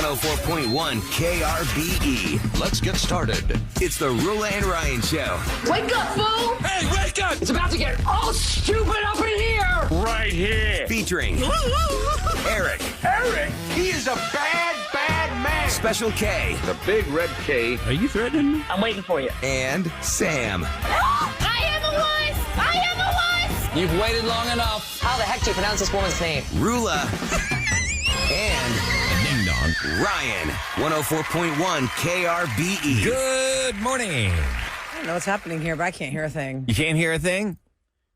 104.1 KRBE. Let's get started. It's the Roula and Ryan Show. Wake up, fool! Hey, wake up! It's about to get all stupid up in here! Right here. Featuring Eric. Eric, he is a bad, bad man. Special K. The big red K. Are you threatening me? I'm waiting for you. And Sam. I am a wuss! I am a wuss! You've waited long enough. How the heck do you pronounce this woman's name? Roula. And Ding dong. Ryan. 104.1 KRBE. Good morning. I don't know what's happening here, but I can't hear a thing. You can't hear a thing?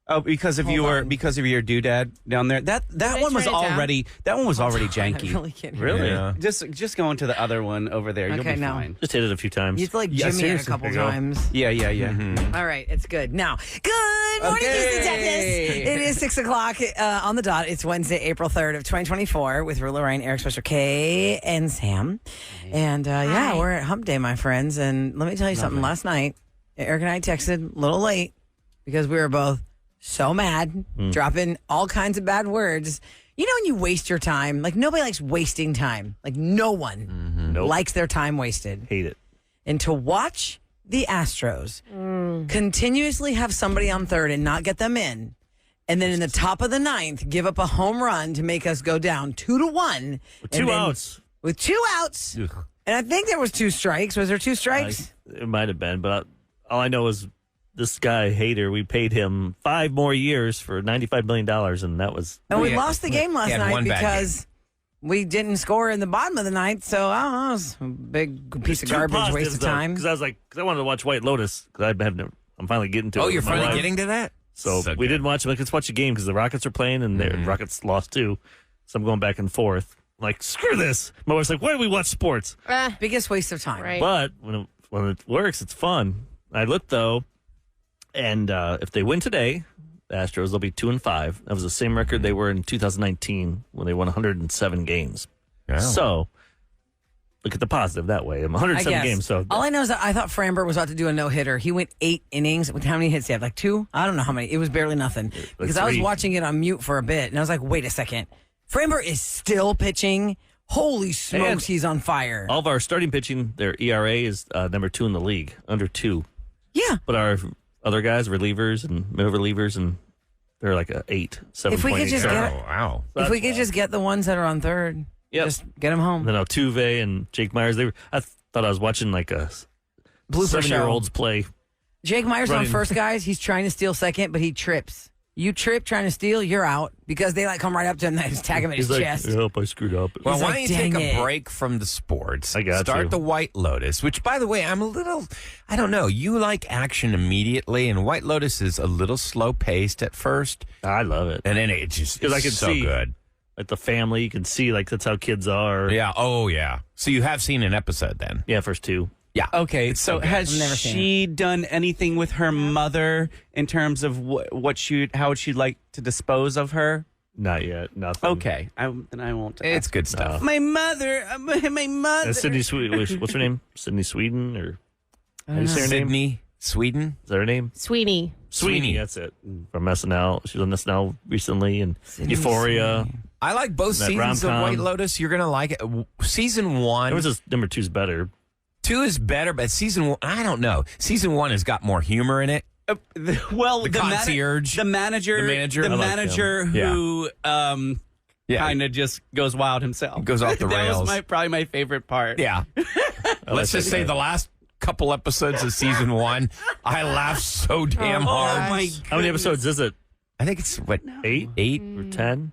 Oh, because of your doodad down there. That one was already janky. I really can't hear. Really? Yeah. Just go into the other one over there. You'll Okay, be no. fine. Just hit it a few times. You have to like Yeah, jimmy it a seriously. couple There you go. times. Yeah. Mm-hmm. All right, it's good. Now, good morning, Houston, Texas. It is 6 o'clock on the dot. It's Wednesday, April 3rd of 2024 with Roula, Ryan, Eric, Special K, and Sam. And yeah, we're at Hump Day, my friends. And let me tell you something. Last night, Eric and I texted a little late because we were both so mad, dropping all kinds of bad words. You know when you waste your time? Like, nobody likes wasting time. Like, no one Nope. likes their time wasted. Hate it. And to watch the Astros continuously have somebody on third and not get them in, and then in the top of the ninth, give up a home run to make us go down 2-1. With two outs. With 2 outs. And I think there was 2 strikes. Was there 2 strikes? It might have been, but all I know is this guy, Hader, we paid him 5 more years for $95 million, and that was... And we lost the game last had night one bad because we didn't score in the bottom of the ninth. So, I don't know, it was a big piece of Two garbage, waste positives, of though, time. Because I wanted to watch White Lotus, because I'm finally getting to it. Oh, you're with my finally wife. getting to that? So we good. didn't watch it. Like, let's watch a game, because the Rockets are playing, and the Rockets lost too. So I'm going back and forth. I'm like, screw this. My wife's like, why do we watch sports? Biggest waste of time. Right. But when it works, it's fun. I looked, though, and if they win today, the Astros, they'll be 2-5. That was the same record they were in 2019 when they won 107 games. Wow. So look at the positive that way. I'm 107 games. So all I know is that I thought Framber was about to do a no-hitter. He went 8 innings. With how many hits he had? Like 2? I don't know how many. It was barely nothing. Because I was 3. watching it on mute for a bit, and I was like, wait a second. Framber is still pitching. Holy smokes, And he's on fire. all of our starting pitching, their ERA is number 2 in the league, under 2. Yeah. But our other guys, relievers and middle relievers, and they're like a 8, 7.8. If we could just Oh, get wow. if we could just get the ones that are on third, Yep. just get them home. And then Altuve and Jake Myers, I thought I was watching like a Blooper 7-year-olds play. Jake Myers on running. first, guys. He's trying to steal second, but he trips. You trip trying to steal, you're out because they like come right up to him and just tag him in his He's like, chest. "Yep, I screwed up." Well, He's why like, don't you take "Dang a it." break from the sports? I got Start you. the White Lotus, which, by the way, I'm a little, I don't know. You like action immediately, and White Lotus is a little slow paced at first, I love it. and then it just 'Cause I is can so see- good. Like the family, you can see like that's how kids are. Yeah. Oh, yeah. So you have seen an episode then? Yeah, first 2. Yeah. Okay, so good. has I've never seen she done anything with her mother in terms of how she'd like to dispose of her? Not yet. Nothing. Okay, then I won't. It's good stuff. my mother. My mother. Sydney Sweden. What's her name? Sydney Sweden or how do you say her name? Sydney, Sweden. Is that her name? Sweeney. Sweeney. That's it. From SNL. She was on SNL recently and Euphoria. I like both That seasons of rom-com. White Lotus. You're going to like it. Season 1. There was this number 2's better. 2 is better, but season 1, I don't know. Season 1 has got more humor in it. The concierge. the manager, The manager. I the like manager him. who Yeah. kind of just goes wild himself. Goes off the That rails. was probably my favorite part. Yeah. Let's just say that. the last couple episodes of season 1, I laughed so damn hard. Oh my! How many episodes is it? I think it's, 8? 8? Or 10?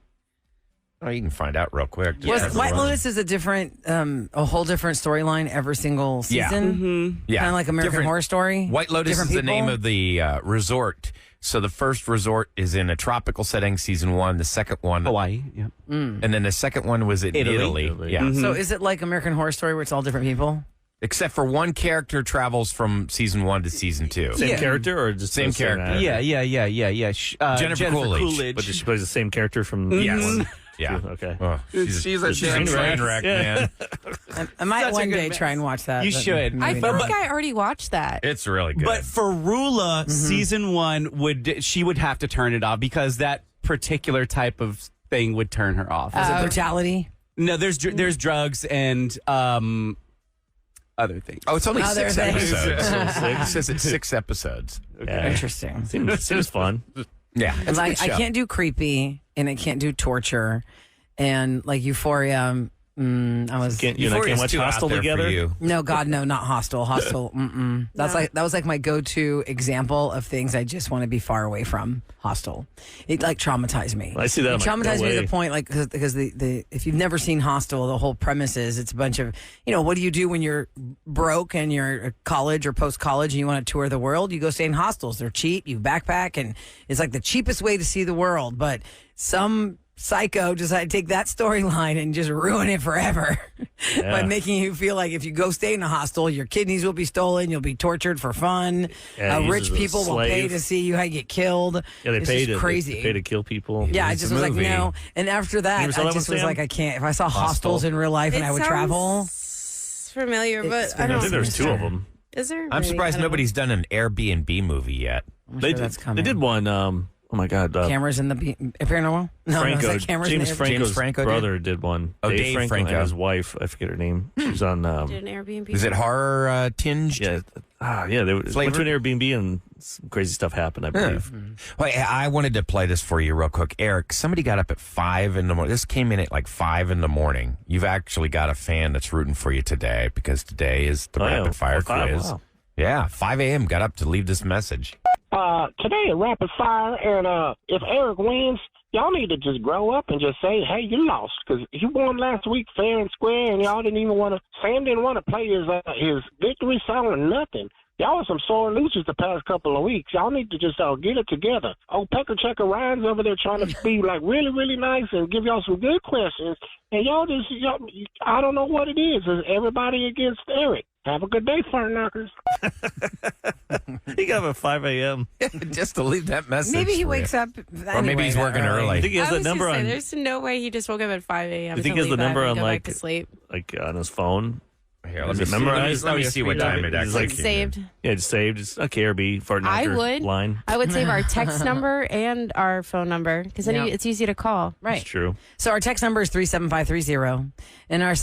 Oh, you can find out real quick. Just Was have to White run. Lotus is a whole different storyline every single Yeah. season. Yeah. Kind of like American Different- Horror Story. White Lotus Different is the name people? of the resort. So the first resort is in a tropical setting, season 1. The second one, Hawaii. Yeah. and then the second one was in Italy. Italy. Yeah. So is it like American Horror Story where it's all different people? Except for one character travels from season 1 to season 2. Same Yeah. character or just Same the same character. actor? Yeah. Jennifer Coolidge. But she plays the same character from Yes. one. Yeah. Okay. Oh, She's a train wreck, man. I might Such a one good day mess. try and watch that. You but should. maybe I feel not. like I already watched that. It's really good. But for Roula, season 1 she would have to turn it off because that particular type of thing would turn her off. Is it brutality? No, there's drugs and other things. Oh, it's only Other 6 things. episodes. It says it's 6 episodes. Yeah. Interesting. Seems fun. Yeah, it's a Like, good show. I can't do creepy and I can't do torture. And like Euphoria, I was. You and I Euphoria's can't watch too out Hostel there for together. you. No, God, no, not Hostel. Hostel, that was like my go-to example of things I just want to be far away from. Hostel, it like traumatized me. I see that. It I'm like, traumatized no me to way. the point, like, because the if you've never seen Hostel, the whole premise is it's a bunch of, what do you do when you're broke and you're at college or post college and you want to tour the world? You go stay in hostels. They're cheap. You backpack, and it's like the cheapest way to see the world. But some psycho decided to take that storyline and just ruin it forever by making you feel like if you go stay in a hostel, your kidneys will be stolen, you'll be tortured for fun. Yeah, he Rich uses a people will pay slave. to see you how you get killed. Yeah, they It's pay just to crazy. They pay to kill people. Yeah, I It's just a was like, movie. no. And after You that, ever saw I that just one, was Sam? like, I can't. If I saw Hostel? hostels in real life and It I would travel, familiar, but It's I I don't. think there's 2 of them. Is there? I'm Maybe. surprised I don't know. nobody's done an Airbnb movie yet. They that's did. coming. They did one. Oh my God. cameras in the paranormal. No, Franco, it's like cameras James in the Franco's Franco did? brother did one. Oh, Dave Franco Franco. and his wife. I forget her name. She's on. Did an Airbnb. Is it horror tinged? Yeah. Yeah. They went to Flavored? an Airbnb and some crazy stuff happened, I believe. Well, I wanted to play this for you real quick. Eric, somebody got up at 5 in the morning. This came in at like 5 in the morning. You've actually got a fan that's rooting for you today because today is the Oh, yeah. rapid fire 5, quiz. wow. Yeah, 5 a.m. got up to leave this message. Today at Rapid Fire, and if Eric wins, y'all need to just grow up and just say, hey, you lost, because he won last week fair and square, and y'all didn't even want to, Sam didn't want to play his victory song or nothing. Y'all are some sore losers the past couple of weeks. Y'all need to just get it together. Oh, Pecker Checker Ryan's over there trying to be like really, really nice and give y'all some good questions, and y'all, I don't know what it is. Is everybody against Eric? Have a good day, fart knockers. He got up at 5 a.m. Just to leave that message. Maybe he for wakes you. up. Or maybe he's working I early. think he has I that was number gonna say, on. there's no way he just woke up at 5 a.m. You think to he has the leave that number and on go like back to sleep. on his phone? Here, Is let me it see. memorized? Let me see what time it It's actually like It's saved. Yeah, just saved. Just a KRB for I would. line. I would save our text number and our phone number because then Yeah. it's easy to call. Right. It's true. So our text number is 37530, and our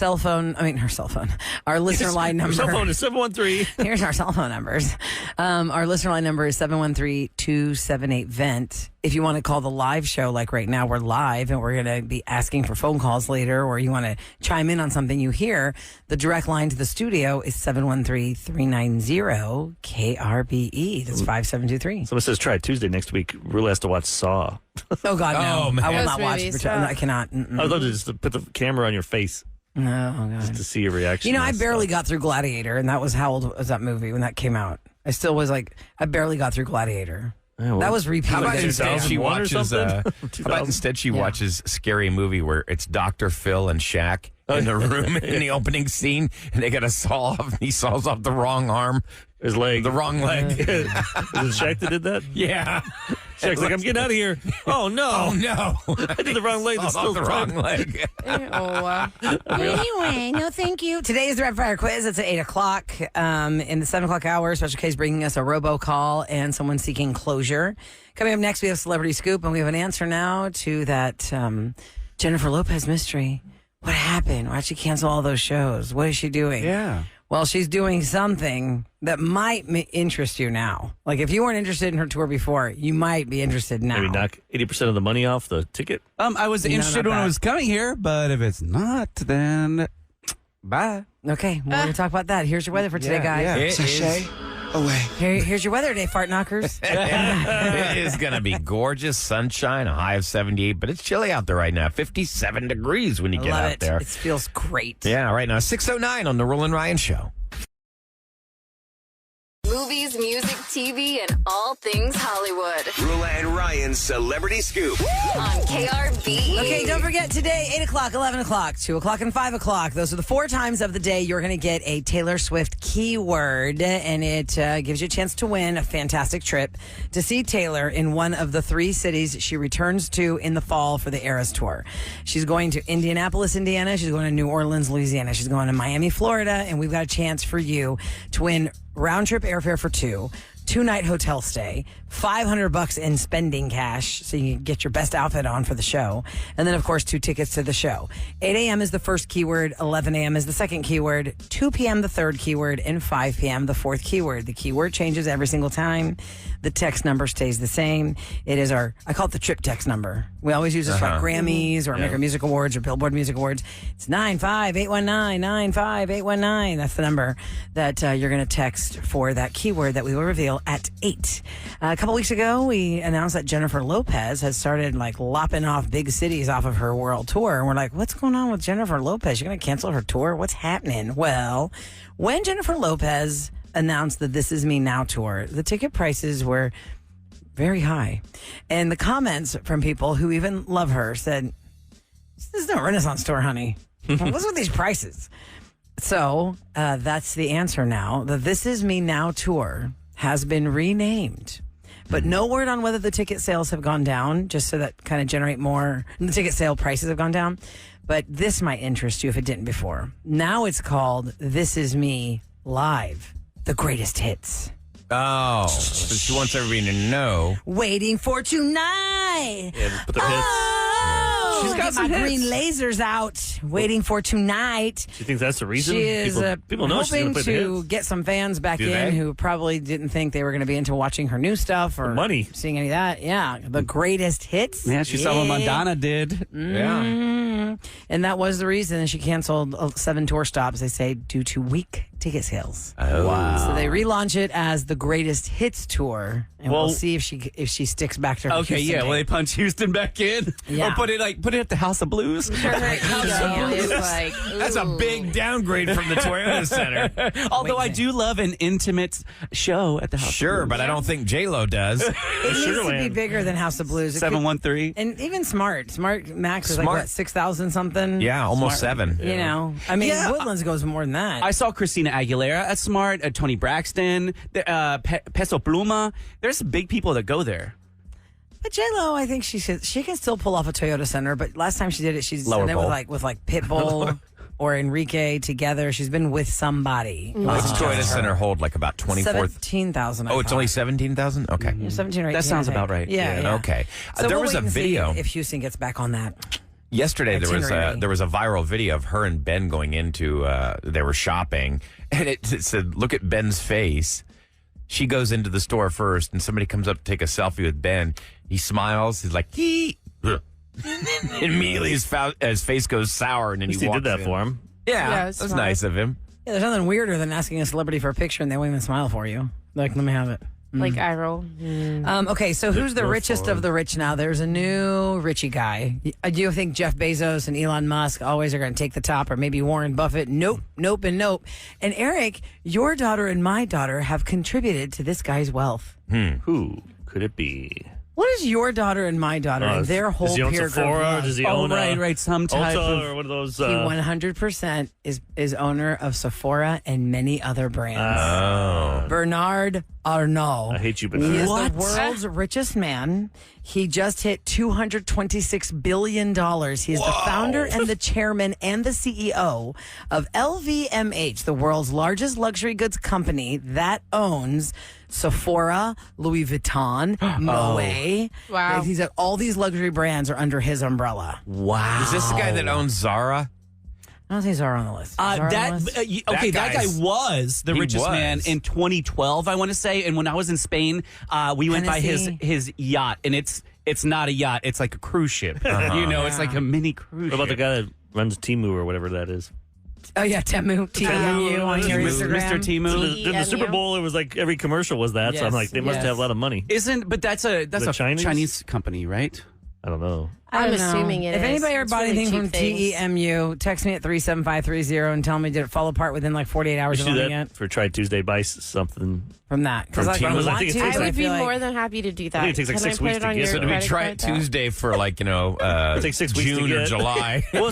our listener line number. Cell phone is 713. Here's our cell phone numbers. Our listener line number is 713-278-VENT. If you want to call the live show, like right now, we're live and we're going to be asking for phone calls later, or you want to chime in on something you hear, the direct line to the studio is 713-390-KRBE. That's 5723. Someone says try it Tuesday next week. Roula has to watch Saw. Oh, God, no. Oh, man. I will Those not watch movies, it. yeah. I cannot. I would love to just put the camera on your face No, oh, God. just to see your reaction. I to barely stuff. got through Gladiator, and that was how old was that movie when that came out? I still was like, I barely got through Gladiator. Yeah, well, That was repeated. How about Like instead she 2001 or watches? something? How about instead she watches Scary Movie where it's Dr. Phil and Shaq in the room in the opening scene, and they got to saw off. And he saws off the wrong arm, his leg. the wrong leg. Was it Shaq that did that? Yeah. Shaq's like, I'm getting out of here. Oh no! Oh no! I did the wrong leg. That's Saws still off the wrong tight. leg. Anyway, no, thank you. Today is the Rapid Fire Quiz. It's at 8 o'clock. In the 7 o'clock hour, Special K is bringing us a robocall and someone seeking closure. Coming up next, we have Celebrity Scoop, and we have an answer now to that Jennifer Lopez mystery. What happened? Why'd she cancel all those shows? What is she doing? Yeah. Well, she's doing something that might interest you now. Like, if you weren't interested in her tour before, you might be interested now. Maybe knock 80% of the money off the ticket. I was interested not when bad. I was coming here, but if it's not, then bye. Okay, well, we're going to talk about that. Here's your weather for today, guys. Yeah. It is- Away. Here's your weather today, fart knockers. It is going to be gorgeous sunshine, a high of 78, but it's chilly out there right now. 57 degrees when you get Love out it. there. It feels great. Yeah, right now, 6:09 on the Roula and Ryan Show. Movies, music, TV, and all things Hollywood Roula and Ryan's Celebrity Scoop. on KRBE. Okay, don't forget today, 8 o'clock, 11 o'clock, 2 o'clock, and 5 o'clock. Those are the 4 times of the day you're going to get a Taylor Swift keyword, and it gives you a chance to win a fantastic trip to see Taylor in one of the 3 cities she returns to in the fall for the Eras Tour. She's going to Indianapolis, Indiana. She's going to New Orleans, Louisiana. She's going to Miami, Florida, and we've got a chance for you to win round trip airfare for 2 2-night hotel stay, $500 in spending cash so you can get your best outfit on for the show. And then, of course, 2 tickets to the show. 8 a.m. is the first keyword, 11 a.m. is the second keyword, 2 p.m. the third keyword, and 5 p.m. the fourth keyword. The keyword changes every single time. The text number stays the same. It is I call it the trip text number. We always use this for like Grammys or American Music Awards or Billboard Music Awards. It's 95819, 95819. That's the number that you're going to text for that keyword that we will reveal at 8. A couple weeks ago, we announced that Jennifer Lopez has started like lopping off big cities off of her world tour. And we're like, what's going on with Jennifer Lopez? You're going to cancel her tour? What's happening? Well, when Jennifer Lopez announced the This Is Me Now tour, the ticket prices were very high. And the comments from people who even love her said, this is no Renaissance tour, honey. What's with these prices? So that's the answer now. The This Is Me Now tour has been renamed. But no word on whether the ticket sales have gone down, just so that kind of generate more. The ticket sale prices have gone down. But this might interest you if it didn't before. Now it's called This Is Me Live, the greatest hits. Oh, so she wants everybody to know. Waiting for tonight. Yeah, put their hits. Oh, She's got get some my hits. green lasers out. Waiting for tonight. She thinks that's the reason? She is People know she's going hoping to play the to hits. get some fans back Do in they? who probably didn't think they were going to be into watching her new stuff or money. seeing any of that. Yeah, the greatest hits. Yeah, she saw what Madonna did. Yeah. Mhm. And that was the reason she canceled 7 tour stops, they say, due to weak ticket sales. Oh. Wow. So they relaunch it as the Greatest Hits Tour, and we'll see if she sticks back to her. Okay, Houston yeah. Will date. they punch Houston back in? Yeah. Or put it at the House of Blues? Her ego is like, That's a big downgrade from the Toyota Center. Although I do love an intimate show at the House Sure, of Blues. but I don't think J-Lo does. It needs to be Sugarland. bigger than House of Blues. It could- 713. and even Smart Max is like Smart. what, 6,000 something. Yeah, almost 7. You know, I mean, Yeah. Woodlands goes more than that. I saw Christina Aguilera at Smart, Tony Braxton, Peso Pluma. There's big people that go there. But J-Lo, I think she can still pull off a Toyota Center. But last time she did it, she's Lower done it bowl. with like Pitbull or Enrique together. She's been with somebody. What's Toyota Center hold? Like about 24,000? 17,000. Oh, it's only 17,000? Okay. 17 or 18. That sounds I think. about right. Yeah. Okay. So There we'll was wait a and see video. if Houston gets back on that. Yesterday Itinerary. there was a viral video of her and Ben going into they were shopping, and it said, "Look at Ben's face." She goes into the store first, and somebody comes up to take a selfie with Ben. He smiles. He's like, "Hee." Immediately his face goes sour, and then At he least he walks did that in. for him. Yeah, Yeah, it's that's smart. nice of him. Yeah, there's nothing weirder than asking a celebrity for a picture and they won't even smile for you. Like, let me have it. Like eye roll. Okay, so who's the Look richest forward. of the rich now? There's a new Richie guy. Do you think Jeff Bezos and Elon Musk always are going to take the top, or maybe Warren Buffett? Nope, nope, and nope. And Eric, your daughter and my daughter have contributed to this guy's wealth. Who could it be? What is your daughter and my daughter and their whole does he own peer group? Sephora? love? Does he Oh, own right, some type Ulta of- or one of those? He 100% is owner of Sephora and many other brands. Bernard Arnault. I hate you, He Bernard. is What? the world's richest man. He just hit $226 billion. He's the founder and the chairman and the CEO of LVMH, the world's largest luxury goods company that owns Sephora, Louis Vuitton, Moet. Wow. He's all these luxury brands are under his umbrella. Wow. Is this the guy that owns Zara? I don't think Zara on the list. Zara on the list? Okay, that guy guy's- was the he richest was. man in 2012, I want to say. And when I was in Spain, we went by Tennessee. his yacht, and it's not a yacht; it's like a cruise ship. You know, it's like a mini cruise. What about the ship. guy that runs Temu or whatever that is? Oh, yeah, Temu. T-E-M-U on your Mr. Instagram. Timu? In the Super Bowl, it was like every commercial was that. So I'm Yes, like, they must yes. have a lot of money. But that's a The Chinese? Chinese company, right? I don't know. I I'm don't know. assuming it If is. anybody ever It's bought really anything cheap from things. TEMU, text me at 37530 and tell me did it fall apart within like 48 We hours should of do owning that it for Try Tuesday. Buy something. from that. Because From like, I Temu. want I think it to. takes but I would be feel like- more than happy to do that. think it takes like Can 6 I put weeks it to on get, your so do we credit Try card, it though? Tuesday for like, It takes 6 weeks to June or get. July. Well,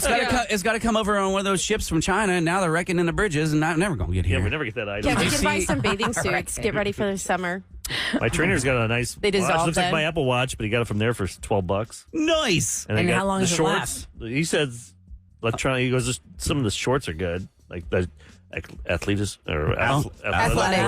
it's got to come over on one of those ships from China, and now they're wrecking in the bridges, and I'm never going to get Yeah, here. we never get that item. Yeah, we you can buy see- some bathing suits. Get ready for the summer. My trainer's got a nice They watch. dissolve Looks like then? my Apple Watch, but he got it from there for $12. Nice. I And got how long the does it shorts. He says electronic. He goes, "Just some of the shorts are good, like the athletic Athletic.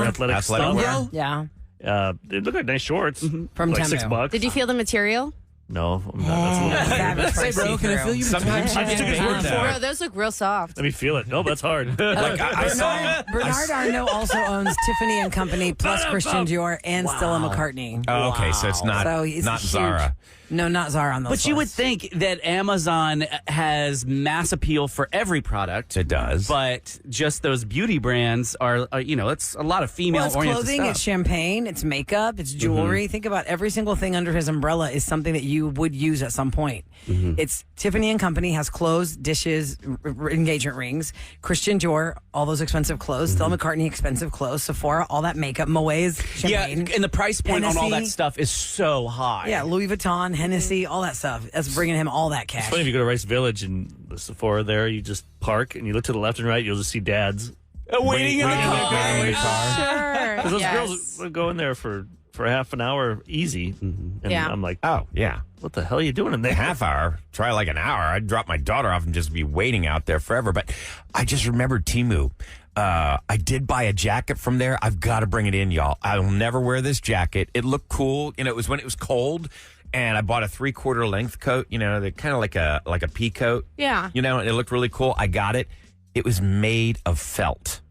stuff. Athletic wear. Yeah. They look like nice shorts. From like Temu. $6. Did you feel the material? No, I'm not. That's Savage Say, bro, can I feel you? Sometimes you get paid Bro, that. those look real soft. Let me feel it. No, that's hard. Like I saw. Bernard Arnault also owns Tiffany and Company plus Christian Dior and Stella McCartney. Oh, okay, so it's not So it's not huge. Zara. No, not Zara on those. But you would lists. think that Amazon has mass appeal for every product. It does. But just those beauty brands are it's a lot of Well, female-oriented it's clothing, stuff. it's champagne, it's makeup, it's jewelry. Think about every single thing under his umbrella is something that you would use at some point. It's Tiffany and Company has clothes, dishes, engagement rings. Christian Dior, all those expensive clothes. Stella McCartney, expensive clothes. Sephora, all that makeup. Moet's, Yeah, champagne. and the price point on all that Hennessy. stuff is so high. Yeah, Louis Vuitton, Hennessy, all that stuff. That's bringing him all that cash. It's funny if you go to Rice Village and the Sephora there, you just park and you look to the left and right, you'll just see dads Waiting in the car. Waiting in the car. Sure. Because those Yes. girls will go in there for half an hour easy. And Yeah. I'm like, Oh yeah. what the hell are you doing in there? Half hour, try like an hour. I'd drop my daughter off and just be waiting out there forever. But I just remembered Temu. I did buy a jacket from there. I've got to bring it in, y'all. I will never wear this jacket. It looked cool. It was when it was cold, and I bought a 3/4 length coat. They're kind of like a pea coat. Yeah. And it looked really cool. I got it. It was made of felt.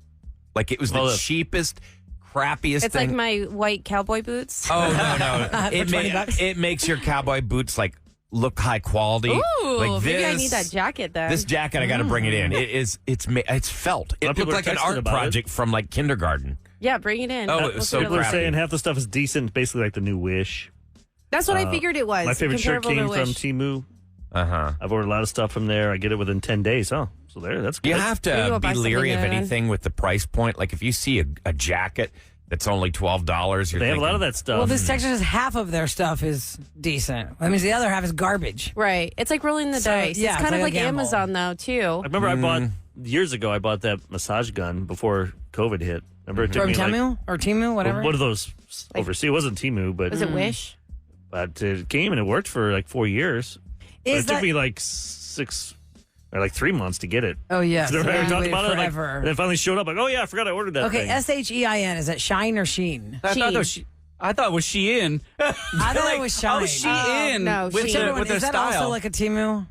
Like it was the Oh, cheapest, crappiest It's thing. like my white cowboy boots. Oh no! For 20 bucks? It makes your cowboy boots like look high quality. Ooh, like maybe I this- need that jacket then. This jacket, I got to bring it in. It's felt. A lot It of people looked like are an texting art about it. project from like kindergarten. Yeah, bring it in. Oh, it Look was so at People are crappy. saying half the stuff is decent, basically like the new Wish. That's what I figured it was. My favorite shirt comparable came to from Wish. Temu. Uh-huh. I've ordered a lot of stuff from there. I get it within 10 days. Oh, so that's good. You have Maybe to we'll buy be leery of something then. anything with the price point. Like if you see a jacket that's only $12, you're They have a lot of thinking, that stuff. Well, this section says half of their stuff is decent. That means the other half is garbage. Right. It's like rolling the So, dice. yeah, it's kind it's of like like a gamble. Amazon, though, too. I remember I bought years ago. I bought that massage gun before COVID hit. Remember it took From me like Temu or Timu, whatever. one of those overseas. It wasn't Temu, but Was it Wish? but it came and it worked for like 4 years. But Is it took that- me like 6 or like 3 months to get it. Oh, yes. So Yeah, I you talked waited about it, like, forever. and then finally showed up. Like, oh yeah, I forgot I ordered that. Okay, thing. SHEIN. Is that Shine or Sheen? I thought it was she in. I thought it was Shine. Oh, she in no, with, Shein. the, Whichever one. with their Is that style. also like a Timu?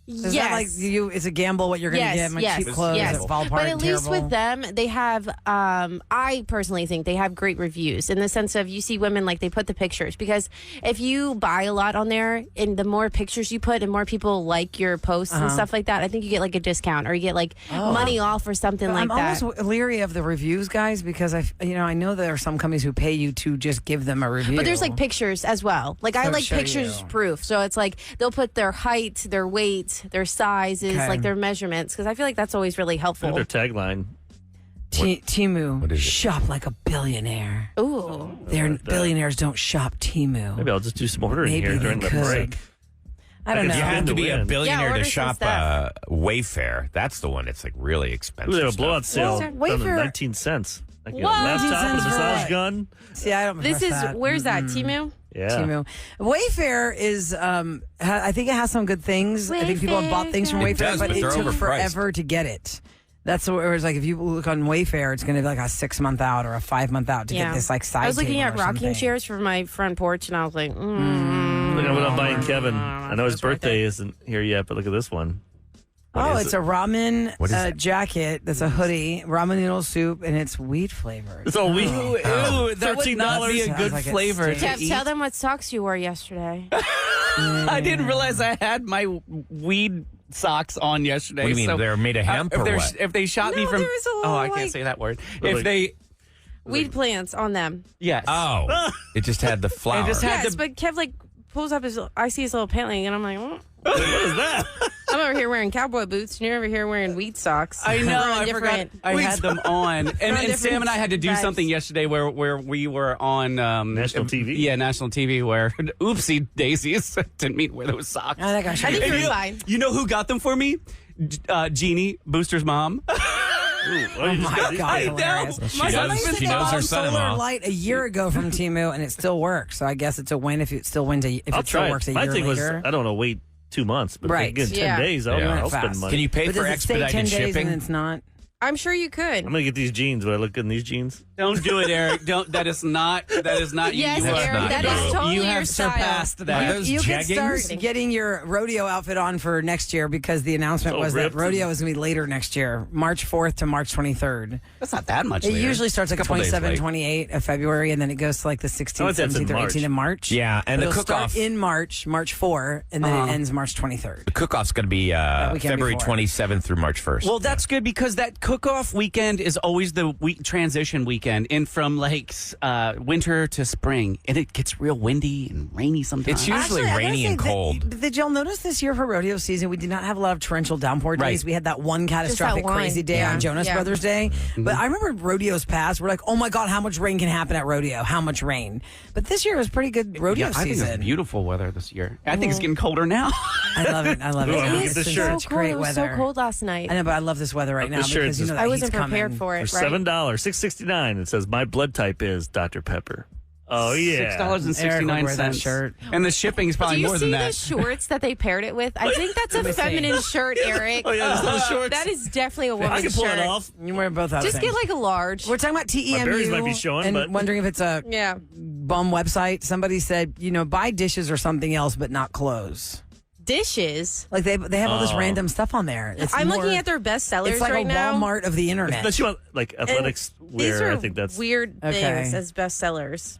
Is that like it's a gamble what you're going to get? Like cheap clothes that fall apart But at and least terrible? with them, they have, I personally think they have great reviews in the sense of you see women like they put the pictures because if you buy a lot on there and the more pictures you put and more people like your posts and stuff like that, I think you get like a discount or you get like money off or something But like I'm that. almost leery of the reviews, guys, because I know there are some companies who pay you to just give them a review. But there's like pictures as well. Like I So like show pictures you. proof. So it's like they'll put their height, their weight, their sizes, Okay. like their measurements because I feel like that's always really helpful. Their tagline. Timu. what is it? Shop like a billionaire. Ooh. Billionaires don't shop Timu. Maybe I'll just do some ordering Maybe here they during the could. break. I don't I know. could You Yeah. have to be a Yeah, billionaire order to some shop stuff. Wayfair. That's the one. It's like really expensive. Ooh, they have a stuff. blowout sale. Well, Down to Wayfair- 19 cents. I get a What? laptop 19 and a cents for massage what? gun. See, I don't This trust is that. where's that Timu? Yeah. Timu. Wayfair is, I think it has some good things. I think people have bought things from It Wayfair, does, but but it they're took overpriced. forever to get it. That's where it's like if you look on Wayfair, it's going to be like a 6-month out or a 5-month out to get this like side. I was looking table at or rocking something. chairs for my front porch, and I was like, Look at what I'm buying Kevin. I know his That's right birthday isn't here yet, but look at this one. Oh, is it's it? a ramen What is it? jacket. That's a hoodie, ramen noodle soup, and it's wheat flavored. It's all wheat. Ooh, that would not be a Sounds good like it flavor to stinks. Kev, eat. tell them what socks you wore yesterday. I didn't realize I had my weed socks on yesterday. What do you mean? so, They're made of hemp or what? If they shot me No, from, there was a little, I can't like- say that word. Really? If they, Weed plants on them. yes, Oh, it just had the flower. I just had Yes, to. but Kev like pulls up I see his little pant leg, and I'm like, What is that? I'm over here wearing cowboy boots, and you're over here wearing weed socks. I know. We're on I forgot. different- I had them on, and different Sam and I had to do vibes. something yesterday where we were on National TV? Yeah, national TV. Where oopsie daisies, didn't mean to wear those socks. I think I should. I think And you're you know- fine. You know who got them for me? Jeannie, Booster's mom. Ooh, well, you just my got these God. days. I know. hilarious. My She knows- husband she I knows bought her a solar son-in-law. light a year ago from Timu, and it still works. So I guess it's a win if it still wins. If I'll it still try works a it. My year thing later. was, I don't want to wait 2 months, but Right. if I get 10 Yeah. days, I'll Yeah. spend Fast. money. Can you pay but for does it say 10 expedited days shipping? and it's not? I'm sure you could. I'm gonna get these jeans. Would I look good in these jeans? Don't do it, Eric. Don't. That is not you. Yes, You Eric, that is totally You your have style. surpassed that. You can jeggings? start getting your rodeo outfit on for next year because the announcement So was that ripped. rodeo is going to be later next year, March 4th to March 23rd. That's not that much. It later. usually starts like Couple days 27, late. 28 of February, and then it goes to like the 16th, it's in 17th, or March. 18th of March. Yeah, and But the it'll cook-off. start in March 4, and then it ends March 23rd. The cook-off's going to be weekend February before. 27th through March 1st. Well, that's good because that cook-off weekend is always the transition weekend in from like winter to spring, and it gets real windy and rainy sometimes. It's usually I gotta rainy say and that- cold. Did y'all notice this year for rodeo season, we did not have a lot of torrential downpour days. Right. We had that one catastrophic one. crazy day Yeah. on Jonas Yeah. Brothers Day. Mm-hmm. But I remember rodeos past, we're like, oh my God, how much rain can happen at rodeo? How much rain? But this year was pretty good rodeo I think it's season. beautiful weather this year. I think it's getting colder now. I love it. I love it. Ooh, I'm gonna It's get this been shirt. such cold. great It was weather. so cold last night. I know, but I love this weather right now This shirt because you is- know that I heat's wasn't prepared coming. for it. For right? $7, $6.69. It says my blood type is Dr. Pepper. Oh yeah, Eric would wear that shirt. And the shipping is Do probably you more see than the that. shorts that they paired it with? I think that's a me see. feminine shirt, Eric. Oh, yeah, those little shorts. That is definitely a woman's I can pull shirt. it off. You wear both outfits. Just get like a large. We're talking about TEMU berries might be showing, and but- wondering if it's a Yeah. bum website. Somebody said, buy dishes or something else, but not clothes. Dishes. Like they have all this random stuff on there. It's I'm more- looking at their best sellers It's like right a now. Walmart of the internet. Unless you want like athletics These wear, are I think that's weird Okay. things as best sellers.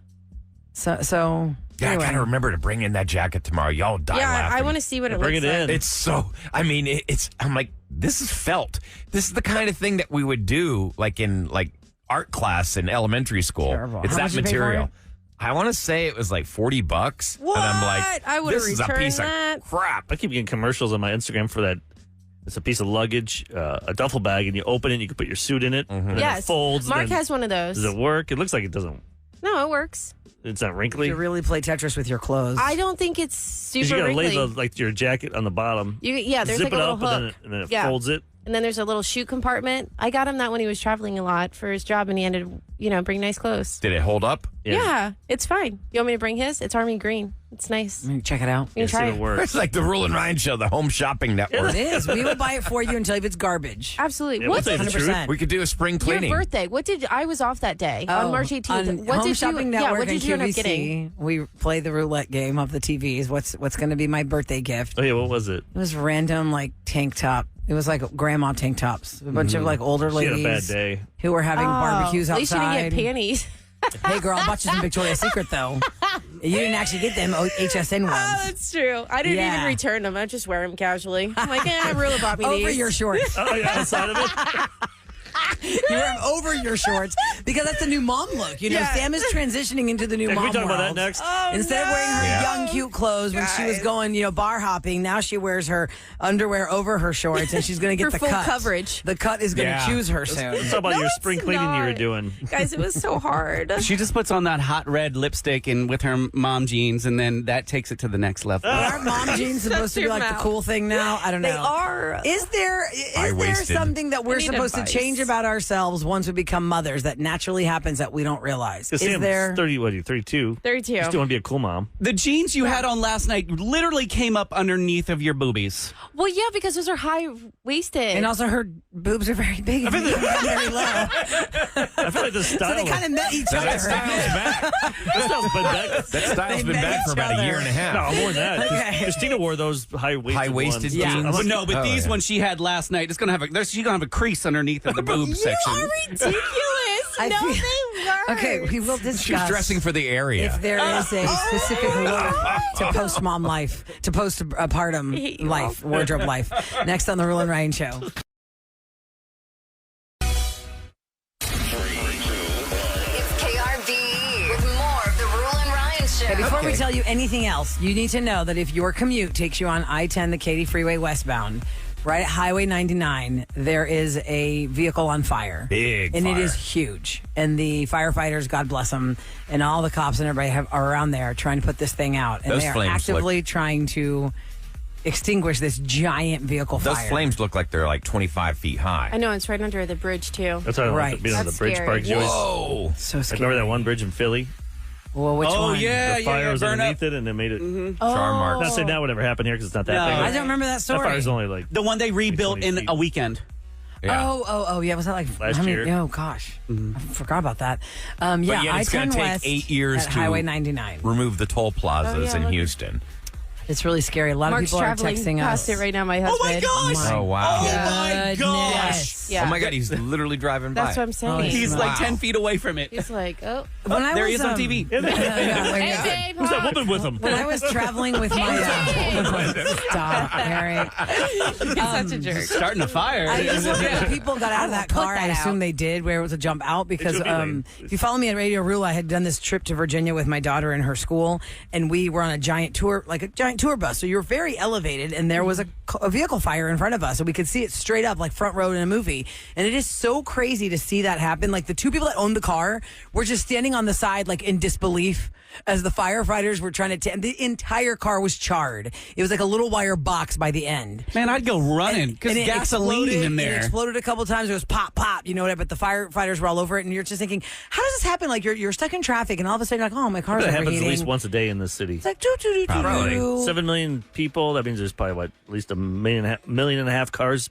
So Yeah, anyway. I got to remember to bring in that jacket tomorrow. Y'all die Yeah, laughing. I want to see what it Bring looks it like. in. It's so. I mean, I'm like, this is felt. This is the kind of thing that we would do, like in like art class in elementary school. Terrible. It's How that much you pay for material. it? I want to say it was like $40, What? and I'm like, I would've this is a returned piece that. of crap. I keep getting commercials on my Instagram for that. It's a piece of luggage, a duffel bag, and you open it. And you can put your suit in it. And then Yes. it folds. and Mark then- has one of those. Does it work? It looks like it doesn't. No, it works. It's not wrinkly. You really play Tetris with your clothes. I don't think it's 'Cause super you gotta lay wrinkly. like your jacket on the bottom. Yeah, there's zip like a it little up hook. and then it Yeah. folds it. And then there's a little shoe compartment. I got him that when he was traveling a lot for his job, and he ended, bring nice clothes. Did it hold up? Yeah, it's fine. You want me to bring his? It's army green. It's nice. Check it out. You can See try if it it. works. It's like the Rule and Ryan show, the home shopping network. It is. We will buy it for you and tell you if it's garbage. Absolutely. Yeah, What we'll tell you did the truth. 100%. We could do a spring your cleaning. birthday? What did I was off that day on March 18th? On What Home did Shopping you? Network Yeah, what did and you end up QVC, getting? we play the roulette game of the TVs. What's going to be my birthday gift? Oh yeah, what was it? It was random, like tank top. It was like grandma tank tops. A bunch of like older She had a ladies bad day. who were having barbecues At least you outside. didn't get panties. Hey, girl, I bought you some Victoria's Secret though. You didn't actually get them HSN ones. Oh, that's true. I didn't Yeah. even return them. I just wear them casually. I'm like, Rula bought me Over these. your shorts. Oh yeah, outside of it. You wear them over your shorts because that's the new mom look. Yeah. Sam is transitioning into the new Yeah, can mom we talk about that world. next? Oh, Instead of wearing her Yeah. young, cute clothes when she was going, bar hopping, now she wears her underwear over her shorts, and she's going to get For the full cut. coverage. The cut is going to Yeah. choose her soon. Let's talk about No, your it's spring cleaning you were not. doing. Guys, it was so hard. She just puts on that hot red lipstick and with her mom jeans, and then that takes it to the next level. Aren't mom jeans supposed to be your like mouth. the cool thing now? I don't know. They are. Is there High-waisted. something that we're need supposed advice. to change about ourselves once we become mothers that naturally happens that we don't realize? Because Is Sam's there? 30, what are you, 32? 32. You still want to be a cool mom. The jeans you had on last night literally came up underneath of your boobies. Well, yeah, because those are high waisted. And also, her boobs are very big and very low. I feel like the So style. they kind of met each Now, other. that style's back. that style's been back. That style's They been met back for each about other. a year and a half. No, more than that. Okay. Christina wore those high-waisted High-waisted ones. Yeah. jeans. I'm like, No, but Oh, these yeah. ones she had last night, it's gonna have she's gonna have a crease underneath of the boob section. ridiculous. I No, feel- they weren't. Okay, we will discuss. She's dressing for the area. If there is a specific look to post mom life, to post I hate partum you life, wardrobe life. Next on the Rule and Ryan Show. It's KRBE with more of the Rule and Ryan Show. Okay, before we tell you anything else, you need to know that if your commute takes you on I-10, the Katy Freeway westbound, right at Highway 99, there is a vehicle on fire. Big And fire. it is huge. And the firefighters, God bless them, and all the cops and everybody are around there trying to put this thing out. And Those they are flames actively trying to extinguish this giant vehicle Those fire. flames look like they're like 25 feet high. I know, it's right under the bridge, too. That's why I don't Right. like being on the That's bridge scary. park. You always, Whoa. So like, scary. remember that one bridge in Philly? Well, which Oh, one? yeah, The fire was burn underneath up. it, and they made it. Char marks. Not saying that would ever happen here because it's not that No. big. I don't remember that That story. fire's only like The one they rebuilt 20 in feet. a weekend. Yeah. Oh, yeah. Was that like Last how many? year. Oh gosh, I forgot about that. Yeah, But yet it's going I-10 to take West 8 years at to Highway 99. remove the toll plazas in look. Houston. It's really scary. A lot Mark's of people are traveling texting past us. it right now, my husband. Oh, wow. my gosh. Yeah. Oh, my God. He's literally driving by. That's what I'm saying. He's like Wow. 10 feet away from it. He's like, oh. When I There was, he is on TV. Hey, babe. Who's that woman with him? When I was traveling with my stop, Eric. He's such a jerk. Starting a fire. I just wonder if people got out of that put car. I that assume out. they did, where it was a jump out. Because should be lame. if you follow me at Radio Roula, I had done this trip to Virginia with my daughter and her school, and we were on a giant tour, like a giant tour bus. So you were very elevated, and there was a vehicle fire in front of us, and we could see it straight up, like front row in a movie. And it is so crazy to see that happen. Like the two people that owned the car were just standing on the side, like in disbelief, as the firefighters were trying to. The entire car was charred. It was like a little wire box by the end. Man, I'd go running because And it gasoline exploded- in It there. exploded a couple times. It was pop, pop, you know what? But the firefighters were all over it, and you're just thinking, how does this happen? Like you're stuck in traffic, and all of a sudden, you're like, oh, my car's That happens overheating. at least once a day in this city. It's like doo doo doo doo Probably. doo. 7 million people. That means there's probably at least a million and a half cars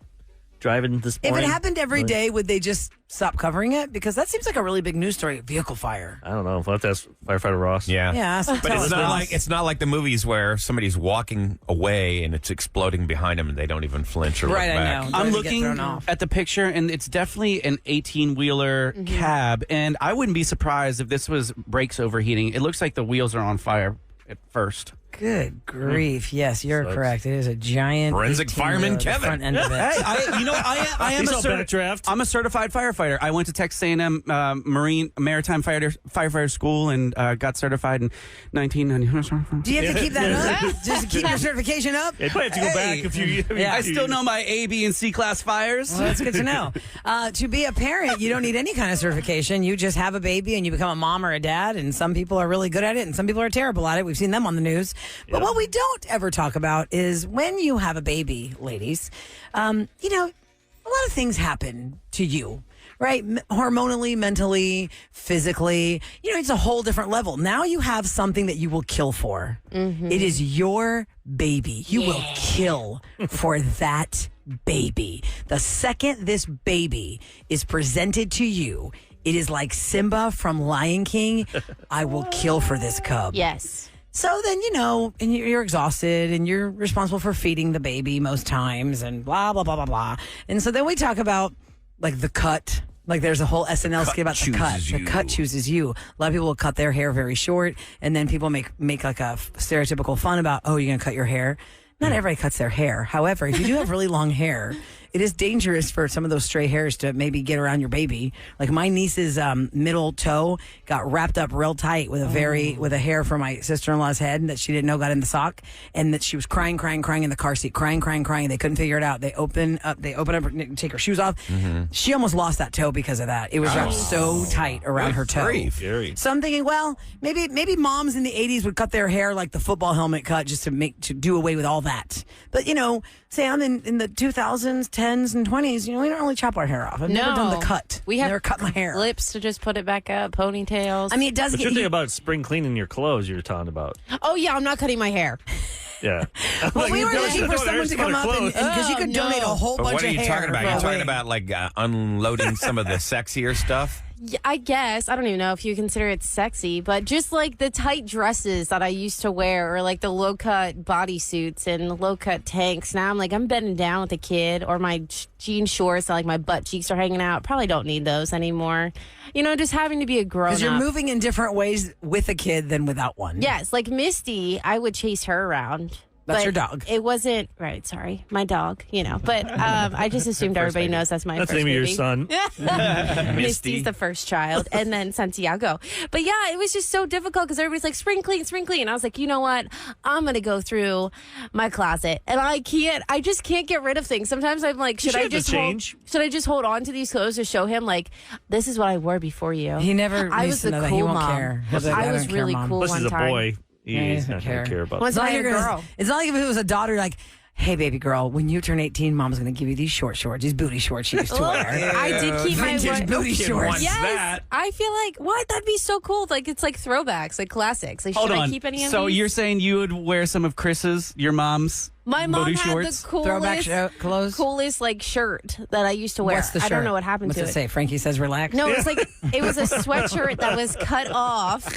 driving this If morning. it happened every day, would they just stop covering it? Because that seems like a really big news story. Vehicle fire. I don't know. If I have to ask Firefighter Ross. Yeah. Yeah, so But tell it's us, not Ross. like the movies where somebody's walking away and it's exploding behind them and they don't even flinch or Right, look I back. know. I'm Don't get looking thrown off. at the picture, and it's definitely an 18-wheeler cab. And I wouldn't be surprised if this was brakes overheating. It looks like the wheels are on fire at first. Good grief. Yes, you're correct. It is a giant Forensic 18 fireman wheeler, the Kevin. front end of it. Hey, I am He's a all backdraft. I'm a certified firefighter. I went to Texas A&M Maritime Firefighter School and got certified in 1990. Do you have to keep that up? Just keep your certification up? They probably have to go back a few years. Yeah. I still know my A, B, and C class fires. Well, that's good to know. To be a parent, you don't need any kind of certification. You just have a baby and you become a mom or a dad, and some people are really good at it and some people are terrible at it. We've seen them on the news. But what we don't ever talk about is when you have a baby, ladies, a lot of things happen to you. Right? Hormonally, mentally, physically. It's a whole different level. Now you have something that you will kill for. Mm-hmm. It is your baby. You will kill for that baby. The second this baby is presented to you, it is like Simba from Lion King. I will kill for this cub. Yes. So then, and you're exhausted and you're responsible for feeding the baby most times and blah, blah, blah, blah, blah. And so then we talk about like the cut. Like there's a whole SNL skit about the cut. chooses The you. cut chooses you. A lot of people will cut their hair very short, and then people make like a stereotypical fun about, oh, you're going to cut your hair. Not everybody cuts their hair. However, if you do have really long hair, it is dangerous for some of those stray hairs to maybe get around your baby. Like my niece's middle toe got wrapped up real tight with a hair from my sister-in-law's head that she didn't know got in the sock, and that she was crying in the car seat, crying. They couldn't figure it out. They open up, take her shoes off. She almost lost that toe because of that. It was wrapped so tight around her toe. Scary. So I'm thinking, well, maybe moms in the 80s would cut their hair like the football helmet cut just to do away with all that. But, Sam, in the 2000s, 10s, and 20s, we don't really chop our hair off. I've never done the cut. We have never cut my hair. clips to just put it back up, ponytails. I mean, it does But get you're thinking about spring cleaning your clothes you were talking about. oh, yeah, I'm not cutting my hair. Yeah. Well, we were looking for someone to come up and because you could donate a whole But bunch what are of you hair. talking about? for a You're talking wig. about like unloading some of the sexier stuff? Yeah, I guess. I don't even know if you consider it sexy, but just like the tight dresses that I used to wear, or like the low cut bodysuits and low cut tanks. Now I'm bending down with a kid, or my jean shorts, like my butt cheeks are hanging out. Probably don't need those anymore. Just having to be a grown up. Because you're moving in different ways with a kid than without one. Yes, like Misty, I would chase her around. That's but your dog. It wasn't right. Sorry, my dog. But I just assumed everybody knows that's my That's first the name baby. of your son. Misty's the first child, and then Santiago. But yeah, it was just so difficult because everybody's like, spring clean. And I was like, you know what? I'm going to go through my closet, and I just can't get rid of things. Sometimes I'm like, should I just hold on to these clothes to show him, like, this is what I wore before you? He never I needs was to the know that. cool He won't mom. care. He'll be like, I was don't care, really Mom. cool Plus, one he's a time. boy. Yeah, he He's doesn't not going to care about Once It's not, I like had a you're girl. gonna, it's not like if it was a daughter, like, hey, baby girl, when you turn 18, mom's going to give you these short shorts, these booty shorts you used to wear. I did keep my Vintage booty shorts. Yes, I feel like what that'd be so cool. Like it's like throwbacks, like classics. Like Hold should on. I keep any of So these? you're saying you would wear some of your mom's My mom Booty had shorts? the Clothes? coolest like shirt that I used to wear. What's the shirt? I don't know what happened What's to it it. say? Frankie says relax. No, it was a sweatshirt that was cut off,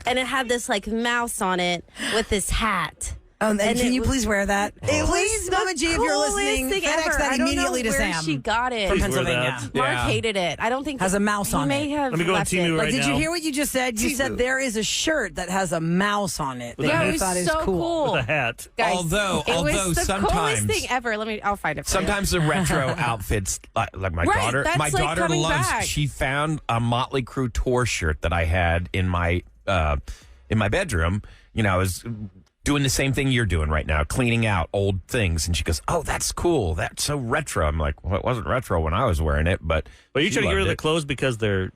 and it had this like mouse on it with this hat. And And can it you was- please wear that? It Please, was Mama the G, if you're coolest listening, thing FedEx ever. that I don't immediately know to where Sam she got it. from Please wear Pennsylvania. that. Mark Yeah. hated it. I don't think Has a mouse he on may it. have Let me go on left Temu it. right Like, did you now. hear what you just said? You said there is a shirt that has a mouse on it. With that a Yeah, you it was thought is so cool. With a hat. Guys, Although it was the coolest sometimes- thing ever. I'll find it for you. Sometimes the retro outfits, like my Right, daughter, that's my like daughter coming loves. back. She found a Motley Crue tour shirt that I had in my bedroom. You know, I was doing the same thing you're doing right now, cleaning out old things, and she goes, "Oh, that's cool. That's so retro." I'm like, "Well, it wasn't retro when I was wearing it, but." But you she try to get rid of loved the it. clothes because they're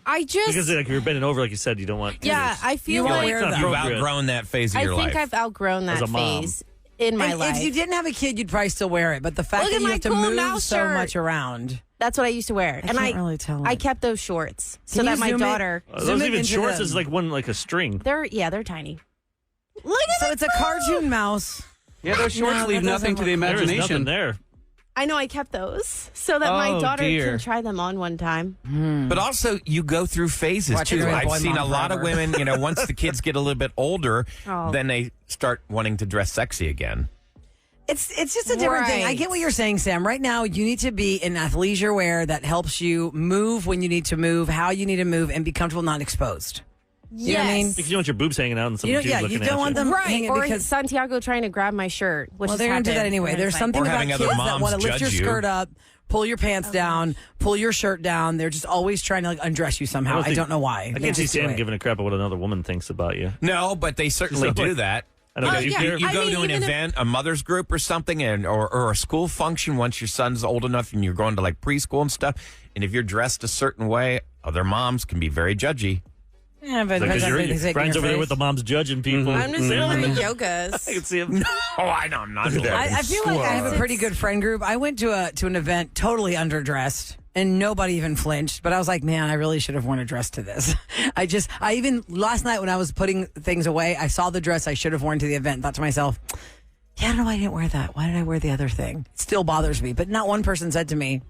Like you're bending over, like you said, you don't want. yeah, I feel won't like wear them. You've appropriate. outgrown that phase of I your think life. I've outgrown As that a mom. phase in my And life. if you didn't have a kid, you'd probably still wear it. But the fact Look that at you my have to cool move mouse so shirt. much around. That's what I used to wear, and can't really tell it. I kept those shorts so Can that you my zoom it? daughter. Those Zoom it even into shorts them. is like a string. They're tiny. Look at So it's a cartoon mouse. Yeah, those shorts No, leave that nothing to the doesn't There is nothing imagination. there. I know I kept those so that my Oh, daughter dear. can try them on one time. But also, you go through phases Watch it too. be a I've boy seen a mom lot of forever. women. Once the kids get a little bit older, Oh. then they start wanting to dress sexy again. It's just a different thing. I Right. get what you're saying, Sam. Right now, you need to be in athleisure wear that helps you move when you need to move, how you need to move, and be comfortable, not exposed. You know what I mean? Because you don't want your boobs hanging out and some You know, dude yeah, looking you at don't want them Right, hanging or because Santiago trying to grab my shirt. Which well, has they're going to do that happened, anyway. and There's it's something Or about having kids other that moms want to lift your judge you. skirt up, pull your pants down, pull your shirt down. They're just always trying to undress you somehow. I don't know why. I They can't see just do Sam it. giving a crap about what another woman thinks about you. No, but they certainly So, do like, that. I don't know. yeah. You I go mean, to an even if- event, a mother's group or something, or a school function once your son's old enough and you're going to like preschool and stuff. And if you're dressed a certain way, other moms can be very judgy. Yeah, but Because depends on what they say in Brian's your over there face. with the moms judging people. I'm just Yeah. doing the I yogas. can see him. Oh, I know. I'm not doing I that. feel like I have a pretty good friend group. I went to an event totally underdressed and nobody even flinched. But I was like, man, I really should have worn a dress to this. I even last night when I was putting things away, I saw the dress I should have worn to the event. Thought to myself, yeah, I don't know why I didn't wear that. Why did I wear the other thing? It still bothers me. But not one person said to me,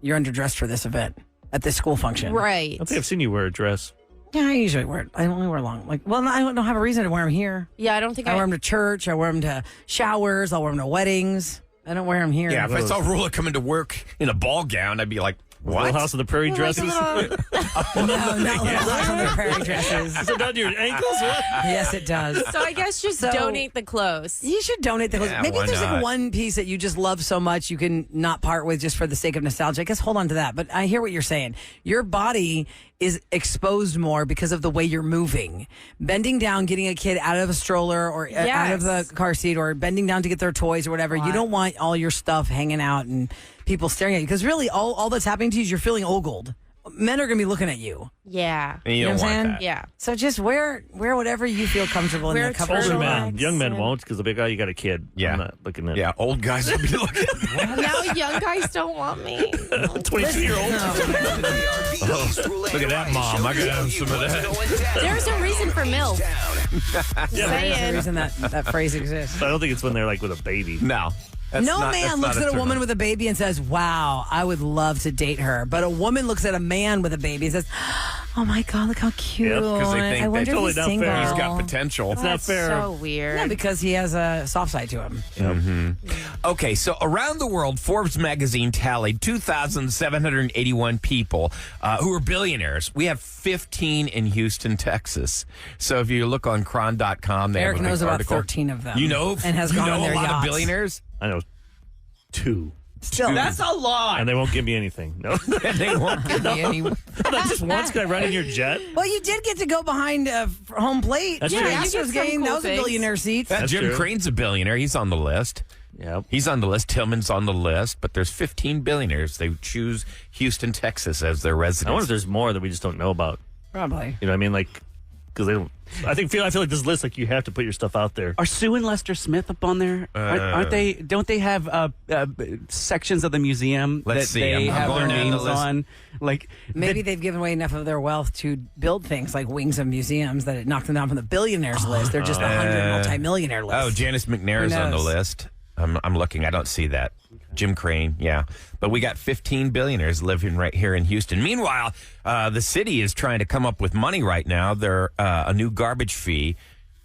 you're underdressed for this event at this school function. Right. I don't think I've seen you wear a dress. Yeah, I usually wear it. I only wear long. I don't have a reason to wear them here. Yeah, I don't think I wear them to church. I wear them to showers. I'll wear them to weddings. I don't wear them here. Yeah, if I saw Roula coming to work in a ball gown, I'd be like, Little what? House of the Prairie dresses. no, not the prairie dresses. Is it down to your ankles? What? Yes, it does. So I guess just So- donate the clothes. You should donate the clothes. Yeah, Maybe why if there's not? like one piece that you just love so much you can not part with just for the sake of nostalgia. I guess hold on to that. But I hear what you're saying. Your body is exposed more because of the way you're moving. Bending down, getting a kid out of a stroller or out of the car seat, or bending down to get their toys or whatever. You don't want all your stuff hanging out and people staring at you. Because really, all that's happening to you is you're feeling ogled. Men are going to be looking at you. Yeah. And you know don't what I'm want saying? that. Yeah. So just wear whatever you feel comfortable in Wear the comfort Older zone. men, Turtlenecks young men and- won't because they'll be like, oh, you got a kid. Yeah. I'm not looking at Yeah, old guys will be looking. Now young guys don't want me. 22-year-old. Look at that mom. I gotta have some of that. There's a reason for MILF. Yeah, There's a Saying. reason that phrase exists. but I don't think it's when they're like with a baby. No. No man looks at a woman with a baby and says, wow, I would love to date her. But a woman looks at a man with a baby and says, oh my God, look how cute. Yeah, 'cause they think I wonder totally if he's not single. fair. He's got potential. It's not fair. So weird. Yeah, because he has a soft side to him. Okay, so around the world, Forbes magazine tallied 2,781 people who are billionaires. We have 15 in Houston, Texas. So if you look on cron.com, they Eric have a knows big about article. 13 of them. You know, and has you gone know on their a lot yachts. of billionaires. I know 2. Still, That's a lot. And they won't give me anything. No. And they won't give me any. Not just once. Can I ride in your jet? well, you did get to go behind home plate. That's yeah, true. the You get Astros some game. cool That was a things. billionaire seat. That That's Jim true. Crane's a billionaire. He's on the list. Yep. He's on the list. Tillman's on the list. But there's 15 billionaires. They choose Houston, Texas as their I wonder residence. if there's more that we just don't know about. Probably. You know what I mean? Like, because they don't. I feel like this list, like, you have to put your stuff out there. Are Sue and Lester Smith up on there? Aren't they? Don't they have sections of the museum Let's see. that they I'm have their going down the names list. on? Like Maybe they've given away enough of their wealth to build things like wings of museums that it knocked them down from the billionaires list. They're just the 100 multimillionaire list. Oh, Janice McNair's Who on the knows? list. I'm looking. I don't see that. Jim Crane, yeah. But we got 15 billionaires living right here in Houston. Meanwhile, the city is trying to come up with money right now. They're a new garbage fee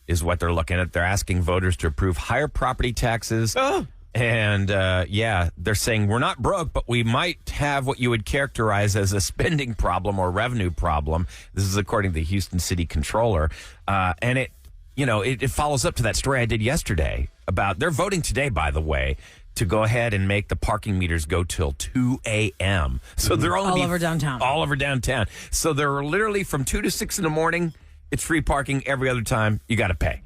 is what they're looking at. They're asking voters to approve higher property taxes. Oh. And, they're saying we're not broke, but we might have what you would characterize as a spending problem or revenue problem. This is according to the Houston City Controller. And it follows up to that story I did yesterday about they're voting today, by the way, to go ahead and make the parking meters go till 2 a.m. So they're only all over downtown. All over downtown. So they're literally from 2 to 6 in the morning. It's free parking. Every other time, you got to pay.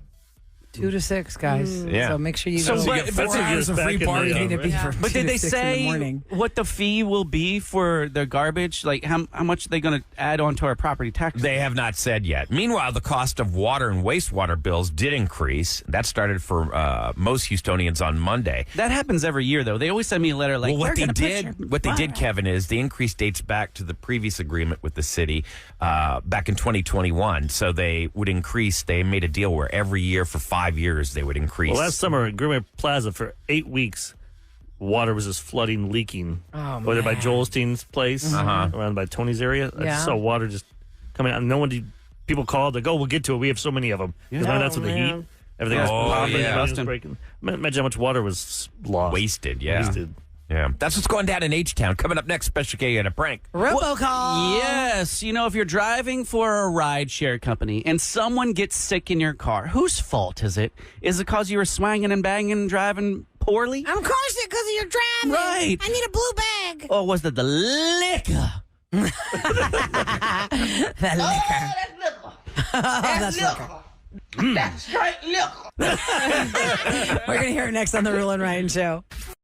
2 to 6, guys. Yeah. So make sure you So go. what- You get 4 that's a hours of back free in the, parking to be right. from But 2 did to they 6 in the say morning. what the fee will be for the garbage? Like how much are they going to add onto our property tax? They have not said yet. Meanwhile, the cost of water and wastewater bills did increase. That started for most Houstonians on Monday. That happens every year, though. They always send me a letter like, Well, "We're gonna put your what they did, water." Kevin, is the increase dates back to the previous agreement with the city back in 2021. So they would increase. They made a deal where every year for 5 years they would increase. Well, last summer at Gourmet Plaza for 8 weeks, water was just flooding, leaking. Over there by Joel Steen's place, around by Tony's area. I Yeah. just saw water just coming out. People called. They go, we'll get to it. We have so many of them. Because that's with the heat. Everything was popping. yeah. Everything was breaking. Imagine how much water was lost. wasted. Yeah. Wasted. Yeah. That's what's going down in H-Town. Coming up next, Special K and a prank. Robocall. Yes, if you're driving for a ride share company and someone gets sick in your car, whose fault is it? Is it because you were swanging and banging and driving poorly? Of course, because of your driving. Right. I need a blue bag. Or was it the liquor? The liquor. That's liquor. That's straight liquor. We're going to hear it next on the Roula and Ryan Show.